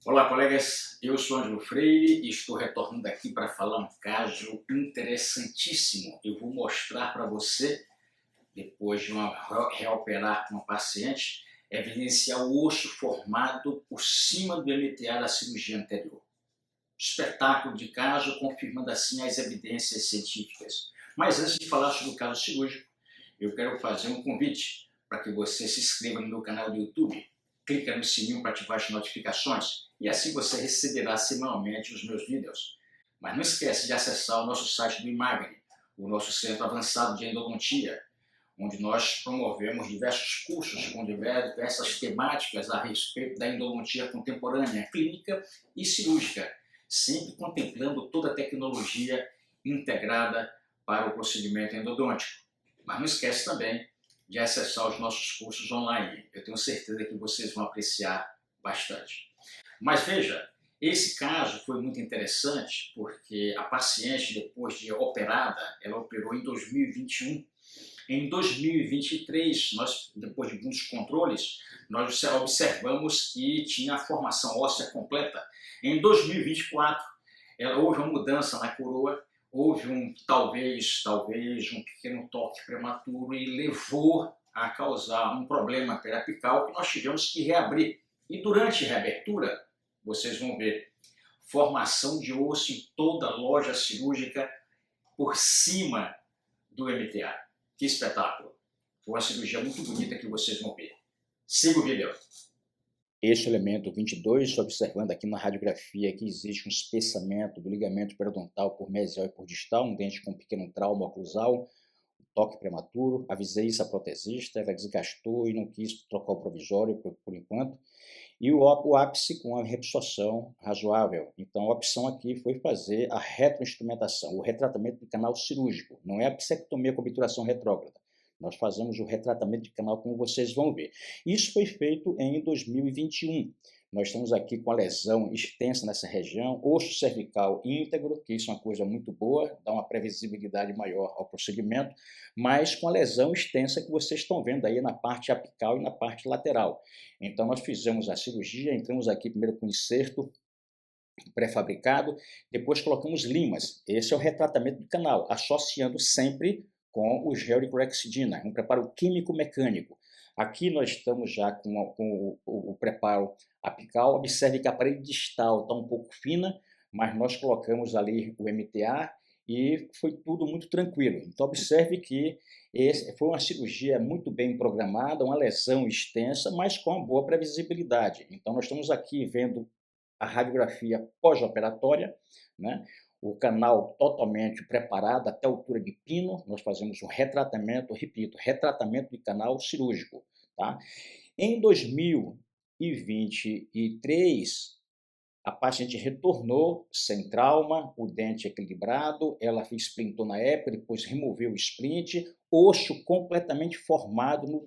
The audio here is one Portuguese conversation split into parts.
Olá, colegas. Eu sou Ângelo Freire e estou retornando aqui para falar um caso interessantíssimo. Eu vou mostrar para você, depois de reoperar com uma paciente, evidenciar o osso formado por cima do MTA da cirurgia anterior. Espetáculo de caso, confirmando assim as evidências científicas. Mas antes de falar sobre o caso cirúrgico, eu quero fazer um convite para que você se inscreva no meu canal do YouTube. Clica no sininho para ativar as notificações e assim você receberá semanalmente os meus vídeos. Mas não esquece de acessar o nosso site do Imagine, o nosso centro avançado de endodontia, onde nós promovemos diversos cursos com diversas temáticas a respeito da endodontia contemporânea, clínica e cirúrgica, sempre contemplando toda a tecnologia integrada para o procedimento endodôntico. Mas não esquece também de acessar os nossos cursos online. Eu tenho certeza que vocês vão apreciar bastante. Mas veja, esse caso foi muito interessante porque a paciente, depois de operada, ela operou em 2021. Em 2023, depois de muitos controles, nós observamos que tinha a formação óssea completa. Em 2024, houve uma mudança na coroa, houve talvez um pequeno toque prematuro e levou a causar um problema periapical que nós tivemos que reabrir. E durante a reabertura, vocês vão ver formação de osso em toda a loja cirúrgica por cima do MTA. Que espetáculo! Foi uma cirurgia muito bonita que vocês vão ver. Siga o vídeo. Este elemento 22, observando aqui na radiografia que existe um espessamento do ligamento periodontal por mesial e por distal, um dente com um pequeno trauma oclusal, um toque prematuro. Avisei isso à protesista, ela desgastou e não quis trocar o provisório por enquanto. E o ápice com a reabsorção razoável. Então a opção aqui foi fazer a retroinstrumentação, o retratamento de canal cirúrgico, não é a psectomia com obturação retrógrada. Nós fazemos o retratamento de canal, como vocês vão ver. Isso foi feito em 2021. Nós estamos aqui com a lesão extensa nessa região, osso cervical íntegro, que isso é uma coisa muito boa, dá uma previsibilidade maior ao procedimento, mas com a lesão extensa que vocês estão vendo aí na parte apical e na parte lateral. Então nós fizemos a cirurgia, entramos aqui primeiro com inserto pré-fabricado, depois colocamos limas. Esse é o retratamento do canal, associando sempre com o gel de clorexidina, um preparo químico-mecânico. Aqui nós estamos já com o preparo apical. Observe que a parede distal está um pouco fina, mas nós colocamos ali o MTA e foi tudo muito tranquilo. Então observe que foi uma cirurgia muito bem programada, uma lesão extensa, mas com uma boa previsibilidade. Então nós estamos aqui vendo a radiografia pós-operatória, né? O canal totalmente preparado até a altura de pino. Nós fazemos um retratamento, repito, retratamento de canal cirúrgico. Tá? Em 2023, a paciente retornou sem trauma, o dente equilibrado, ela splintou na época, depois removeu o splint, osso completamente formado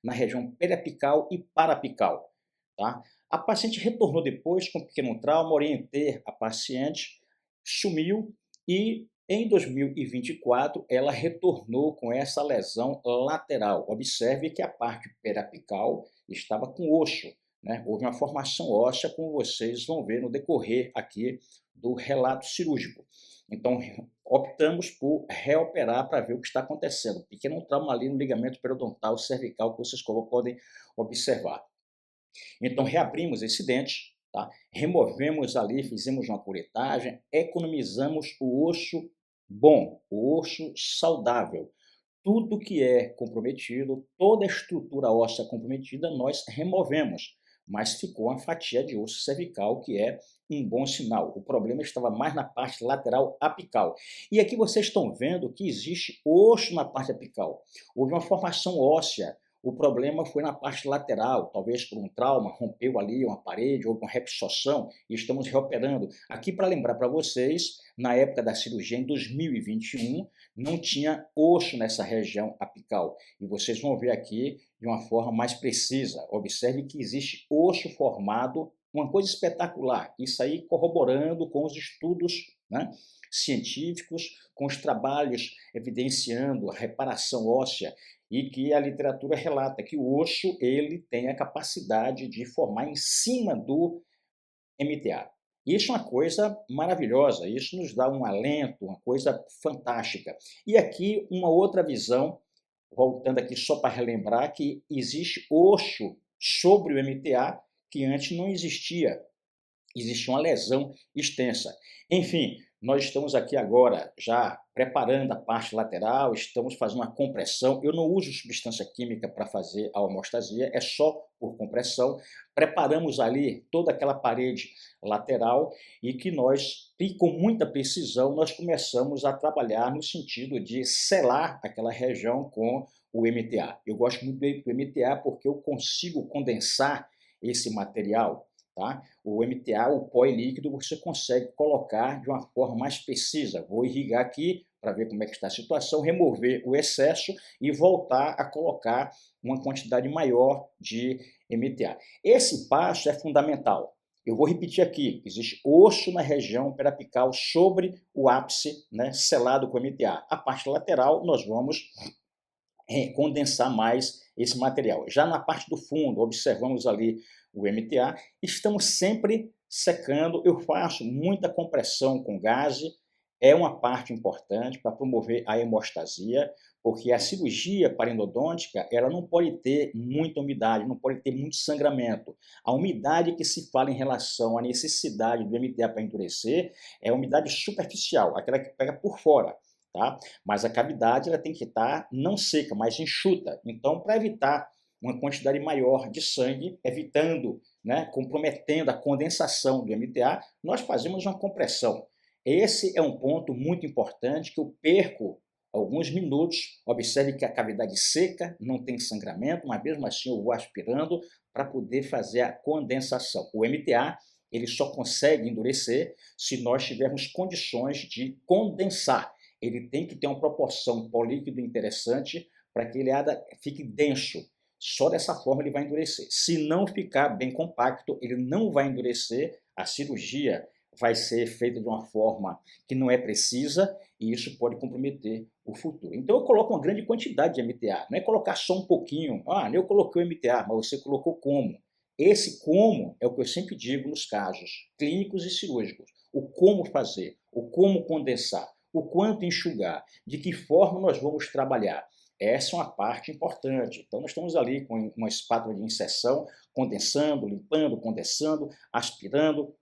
na região periapical e parapical. Tá? A paciente retornou depois com um pequeno trauma, orientei a paciente, sumiu e em 2024 ela retornou com essa lesão lateral. Observe que a parte periapical estava com osso, né? Houve uma formação óssea, como vocês vão ver no decorrer aqui do relato cirúrgico. Então optamos por reoperar para ver o que está acontecendo. Pequeno trauma ali no ligamento periodontal cervical que vocês podem observar. Então reabrimos esse dente, tá? Removemos ali, fizemos uma curetagem, economizamos o osso bom, o osso saudável. Tudo que é comprometido, toda a estrutura óssea comprometida, nós removemos, mas ficou uma fatia de osso cervical, que é um bom sinal. O problema estava mais na parte lateral apical. E aqui vocês estão vendo que existe osso na parte apical. Houve uma formação óssea. O problema foi na parte lateral, talvez por um trauma, rompeu ali uma parede, houve uma reabsorção e estamos reoperando. Aqui para lembrar para vocês, na época da cirurgia, em 2021, não tinha osso nessa região apical. E vocês vão ver aqui de uma forma mais precisa. Observe que existe osso formado uma coisa espetacular. Isso aí corroborando com os estudos, né, científicos, com os trabalhos evidenciando a reparação óssea e que a literatura relata que o osso ele tem a capacidade de formar em cima do MTA. Isso é uma coisa maravilhosa, isso nos dá um alento, uma coisa fantástica. E aqui uma outra visão, voltando aqui só para relembrar que existe osso sobre o MTA que antes não existia. Existia uma lesão extensa. Enfim, nós estamos aqui agora já preparando a parte lateral, estamos fazendo uma compressão. Eu não uso substância química para fazer a hemostasia, é só por compressão. Preparamos ali toda aquela parede lateral e que nós, e com muita precisão, nós começamos a trabalhar no sentido de selar aquela região com o MTA. Eu gosto muito do MTA porque eu consigo condensar esse material. Tá? O MTA, o pó líquido, você consegue colocar de uma forma mais precisa. Vou irrigar aqui para ver como é que está a situação, remover o excesso e voltar a colocar uma quantidade maior de MTA. Esse passo é fundamental. Eu vou repetir aqui, existe osso na região periapical sobre o ápice, né, selado com MTA. A parte lateral nós vamos condensar mais esse material. Já na parte do fundo, observamos ali o MTA, estamos sempre secando, eu faço muita compressão com gás, é uma parte importante para promover a hemostasia, porque a cirurgia parenodôntica, ela não pode ter muita umidade, não pode ter muito sangramento. A umidade que se fala em relação à necessidade do MTA para endurecer é a umidade superficial, aquela que pega por fora. Tá? Mas a cavidade ela tem que estar não seca, mas enxuta. Então, para evitar uma quantidade maior de sangue, evitando, né, comprometendo a condensação do MTA, nós fazemos uma compressão. Esse é um ponto muito importante que eu perco alguns minutos. Observe que a cavidade seca, não tem sangramento, mas mesmo assim eu vou aspirando para poder fazer a condensação. O MTA ele só consegue endurecer se nós tivermos condições de condensar. Ele tem que ter uma proporção pó-líquido interessante para que ele fique denso. Só dessa forma ele vai endurecer. Se não ficar bem compacto, ele não vai endurecer, a cirurgia vai ser feita de uma forma que não é precisa e isso pode comprometer o futuro. Então eu coloco uma grande quantidade de MTA, não é colocar só um pouquinho. Ah, eu coloquei o MTA, mas você colocou como? Esse como é o que eu sempre digo nos casos clínicos e cirúrgicos. O como fazer, o como condensar, o quanto enxugar, de que forma nós vamos trabalhar. Essa é uma parte importante. Então, nós estamos ali com uma espátula de inserção, condensando, limpando, condensando, aspirando.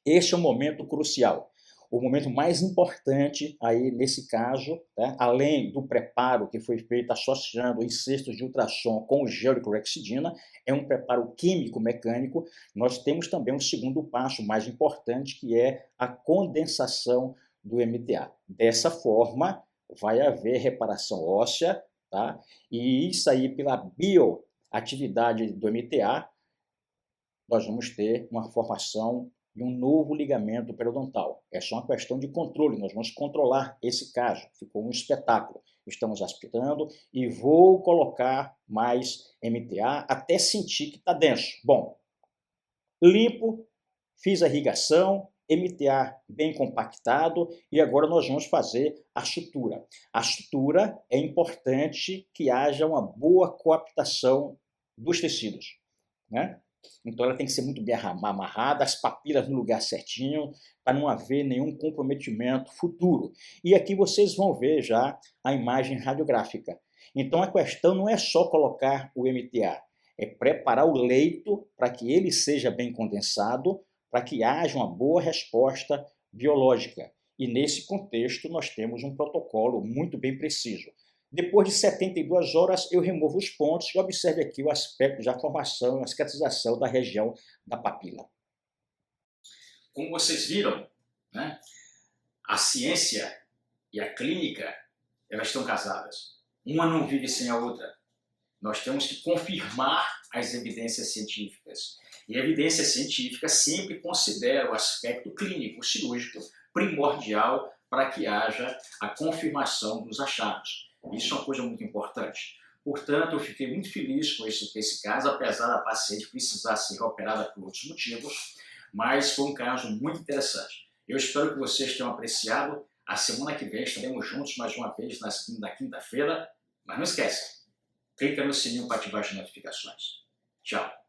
Este é um momento crucial. O momento mais importante aí nesse caso, né, além do preparo que foi feito associando insertos de ultrassom com o gel de clorexidina, é um preparo químico-mecânico, nós temos também um segundo passo mais importante, que é a condensação do MTA. Dessa forma, vai haver reparação óssea, tá? E isso aí, pela bioatividade do MTA, nós vamos ter uma formação de um novo ligamento periodontal. É só uma questão de controle, nós vamos controlar esse caso. Ficou um espetáculo. Estamos aspirando e vou colocar mais MTA até sentir que está denso. Bom, limpo, fiz a irrigação, MTA bem compactado e agora nós vamos fazer a sutura. A sutura é importante que haja uma boa coaptação dos tecidos, né? Então ela tem que ser muito bem amarrada, as papilas no lugar certinho, para não haver nenhum comprometimento futuro. E aqui vocês vão ver já a imagem radiográfica. Então a questão não é só colocar o MTA, é preparar o leito para que ele seja bem condensado, para que haja uma boa resposta biológica. E nesse contexto nós temos um protocolo muito bem preciso. Depois de 72 horas, eu removo os pontos e observe aqui o aspecto da formação e a cicatrização da região da papila. Como vocês viram, né, a ciência e a clínica, elas estão casadas. Uma não vive sem a outra. Nós temos que confirmar as evidências científicas. E a evidência científica sempre considera o aspecto clínico, cirúrgico, primordial para que haja a confirmação dos achados. Isso é uma coisa muito importante. Portanto, eu fiquei muito feliz com esse caso, apesar da paciente precisar ser reoperada por outros motivos, mas foi um caso muito interessante. Eu espero que vocês tenham apreciado. A semana que vem estaremos juntos mais uma vez na quinta-feira, mas não esquece, clica no sininho para ativar as notificações. Tchau!